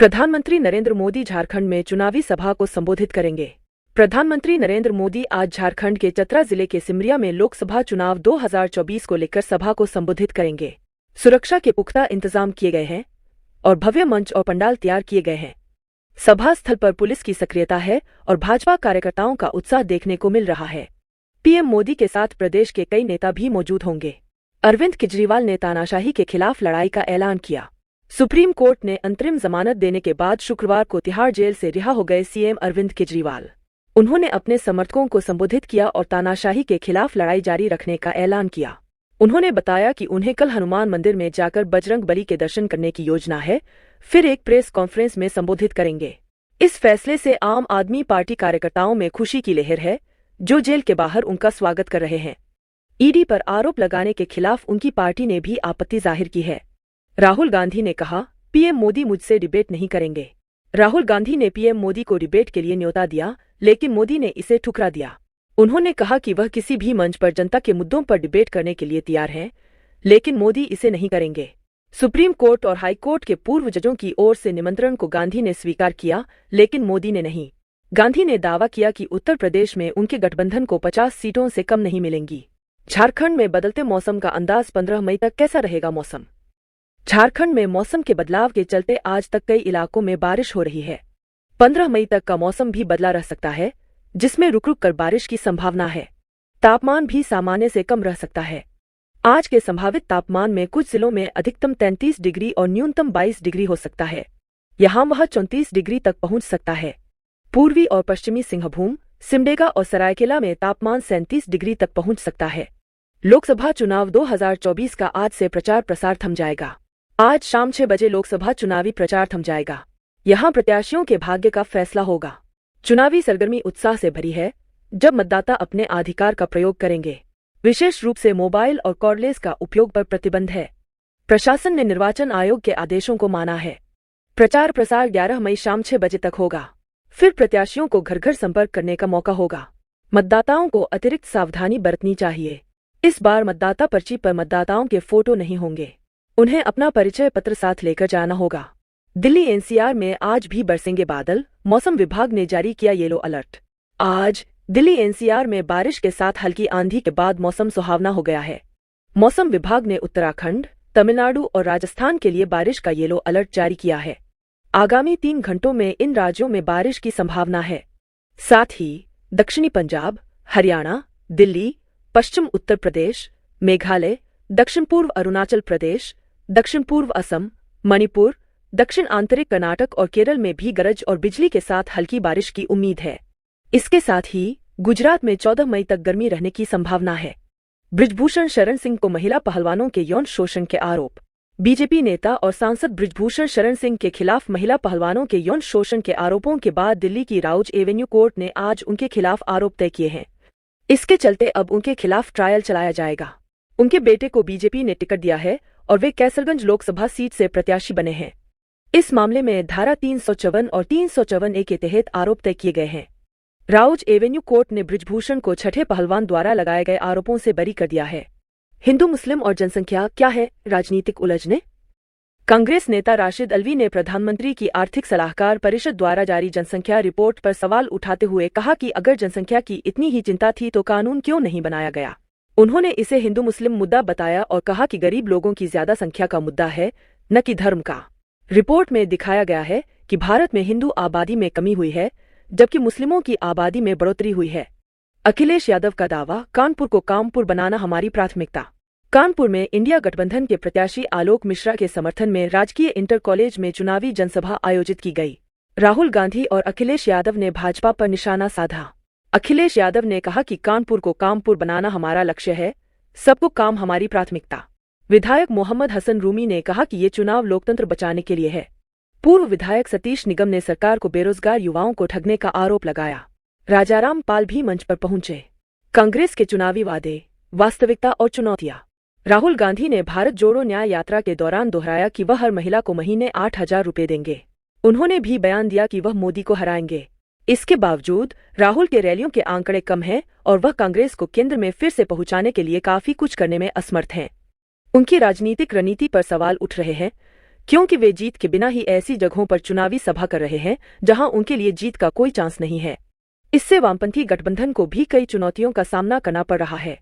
प्रधानमंत्री नरेंद्र मोदी झारखंड में चुनावी सभा को संबोधित करेंगे। प्रधानमंत्री नरेंद्र मोदी आज झारखंड के चतरा जिले के सिमरिया में लोकसभा चुनाव 2024 को लेकर सभा को संबोधित करेंगे। सुरक्षा के पुख्ता इंतजाम किए गए हैं और भव्य मंच और पंडाल तैयार किए गए हैं। सभा स्थल पर पुलिस की सक्रियता है और भाजपा कार्यकर्ताओं का उत्साह देखने को मिल रहा है। पीएम मोदी के साथ प्रदेश के कई नेता भी मौजूद होंगे। अरविंद केजरीवाल ने तानाशाही के खिलाफ लड़ाई का ऐलान किया। सुप्रीम कोर्ट ने अंतरिम जमानत देने के बाद शुक्रवार को तिहाड़ जेल से रिहा हो गए सीएम अरविंद केजरीवाल। उन्होंने अपने समर्थकों को संबोधित किया और तानाशाही के खिलाफ लड़ाई जारी रखने का ऐलान किया। उन्होंने बताया कि उन्हें कल हनुमान मंदिर में जाकर बजरंग बली के दर्शन करने की योजना है, फिर एक प्रेस कॉन्फ्रेंस में संबोधित करेंगे। इस फैसले से आम आदमी पार्टी कार्यकर्ताओं में खुशी की लहर है, जो जेल के बाहर उनका स्वागत कर रहे हैं। ईडी पर आरोप लगाने के खिलाफ उनकी पार्टी ने भी आपत्ति जाहिर की है। राहुल गांधी ने कहा, पीएम मोदी मुझसे डिबेट नहीं करेंगे। राहुल गांधी ने पीएम मोदी को डिबेट के लिए न्योता दिया, लेकिन मोदी ने इसे ठुकरा दिया। उन्होंने कहा कि वह किसी भी मंच पर जनता के मुद्दों पर डिबेट करने के लिए तैयार हैं, लेकिन मोदी इसे नहीं करेंगे। सुप्रीम कोर्ट और हाई कोर्ट के पूर्व जजों की ओर से निमंत्रण को गांधी ने स्वीकार किया, लेकिन मोदी ने नहीं। गांधी ने दावा किया कि उत्तर प्रदेश में उनके गठबंधन को 50 सीटों से कम नहीं मिलेंगी। झारखंड में बदलते मौसम का अंदाज 15 मई तक कैसा रहेगा मौसम। झारखंड में मौसम के बदलाव के चलते आज तक कई इलाकों में बारिश हो रही है। 15 मई तक का मौसम भी बदला रह सकता है, जिसमें रुक रुक कर बारिश की संभावना है। तापमान भी सामान्य से कम रह सकता है। आज के संभावित तापमान में कुछ जिलों में अधिकतम 33 डिग्री और न्यूनतम 22 डिग्री हो सकता है। यहाँ वह 34 डिग्री तक पहुंच सकता है। पूर्वी और पश्चिमी सिंहभूम, सिमडेगा और सरायकेला में तापमान 37 डिग्री तक पहुंच सकता है। लोकसभा चुनाव 2024 का आज से प्रचार प्रसार थम जाएगा। आज शाम 6 बजे लोकसभा चुनावी प्रचार थम जाएगा। यहां प्रत्याशियों के भाग्य का फैसला होगा। चुनावी सरगर्मी उत्साह से भरी है, जब मतदाता अपने अधिकार का प्रयोग करेंगे। विशेष रूप से मोबाइल और कॉर्डलेस का उपयोग पर प्रतिबंध है। प्रशासन ने निर्वाचन आयोग के आदेशों को माना है। प्रचार प्रसार 11 मई शाम 6 बजे तक होगा। फिर प्रत्याशियों को घर घर संपर्क करने का मौका होगा। मतदाताओं को अतिरिक्त सावधानी बरतनी चाहिए। इस बार मतदाता पर्ची पर मतदाताओं के फोटो नहीं होंगे। उन्हें अपना परिचय पत्र साथ लेकर जाना होगा। दिल्ली एनसीआर में आज भी बरसेंगे बादल, मौसम विभाग ने जारी किया येलो अलर्ट। आज दिल्ली एनसीआर में बारिश के साथ हल्की आंधी के बाद मौसम सुहावना हो गया है। मौसम विभाग ने उत्तराखंड, तमिलनाडु और राजस्थान के लिए बारिश का येलो अलर्ट जारी किया है। आगामी 3 घंटों में इन राज्यों में बारिश की संभावना है। साथ ही दक्षिणी पंजाब, हरियाणा, दिल्ली, पश्चिम उत्तर प्रदेश, मेघालय, दक्षिण पूर्व अरुणाचल प्रदेश, दक्षिण पूर्व असम, मणिपुर, दक्षिण आंतरिक कर्नाटक और केरल में भी गरज और बिजली के साथ हल्की बारिश की उम्मीद है। इसके साथ ही गुजरात में 14 मई तक गर्मी रहने की संभावना है। बृजभूषण शरण सिंह को महिला पहलवानों के यौन शोषण के आरोप। बीजेपी नेता और सांसद बृजभूषण शरण सिंह के खिलाफ महिला पहलवानों के यौन शोषण के आरोपों के बाद दिल्ली की राउज एवेन्यू कोर्ट ने आज उनके खिलाफ आरोप तय किए हैं। इसके चलते अब उनके खिलाफ ट्रायल चलाया जाएगा। उनके बेटे को बीजेपी ने टिकट दिया है और वे कैसरगंज लोकसभा सीट से प्रत्याशी बने हैं। इस मामले में धारा 354 और 354A के तहत आरोप तय किए गए हैं। राउज एवेन्यू कोर्ट ने बृजभूषण को छठे पहलवान द्वारा लगाए गए आरोपों से बरी कर दिया है। हिंदू मुस्लिम और जनसंख्या क्या है राजनीतिक उलझने। कांग्रेस नेता राशिद अल्वी ने प्रधानमंत्री की आर्थिक सलाहकार परिषद द्वारा जारी जनसंख्या रिपोर्ट पर सवाल उठाते हुए कहा कि अगर जनसंख्या की इतनी ही चिंता थी तो कानून क्यों नहीं बनाया गया। उन्होंने इसे हिंदू मुस्लिम मुद्दा बताया और कहा कि गरीब लोगों की ज्यादा संख्या का मुद्दा है, न कि धर्म का। रिपोर्ट में दिखाया गया है कि भारत में हिंदू आबादी में कमी हुई है, जबकि मुस्लिमों की आबादी में बढ़ोतरी हुई है। अखिलेश यादव का दावा, कानपुर को कामपुर बनाना हमारी प्राथमिकता। कानपुर में इंडिया गठबंधन के प्रत्याशी आलोक मिश्रा के समर्थन में राजकीय इंटर कॉलेज में चुनावी जनसभा आयोजित की गई। राहुल गांधी और अखिलेश यादव ने भाजपा पर निशाना साधा। अखिलेश यादव ने कहा कि कानपुर को कामपुर बनाना हमारा लक्ष्य है, सबको काम हमारी प्राथमिकता। विधायक मोहम्मद हसन रूमी ने कहा कि ये चुनाव लोकतंत्र बचाने के लिए है। पूर्व विधायक सतीश निगम ने सरकार को बेरोजगार युवाओं को ठगने का आरोप लगाया। राजाराम पाल भी मंच पर पहुंचे। कांग्रेस के चुनावी वादे, वास्तविकता और चुनौतियां। राहुल गांधी ने भारत जोड़ो न्याय यात्रा के दौरान दोहराया कि वह हर महिला को महीने 8,000 रुपये देंगे। उन्होंने भी बयान दिया कि वह मोदी को हराएंगे। इसके बावजूद राहुल के रैलियों के आंकड़े कम हैं और वह कांग्रेस को केंद्र में फिर से पहुंचाने के लिए काफी कुछ करने में असमर्थ हैं। उनकी राजनीतिक रणनीति पर सवाल उठ रहे हैं क्योंकि वे जीत के बिना ही ऐसी जगहों पर चुनावी सभा कर रहे हैं जहां उनके लिए जीत का कोई चांस नहीं है। इससे वामपंथी गठबंधन को भी कई चुनौतियों का सामना करना पड़ रहा है।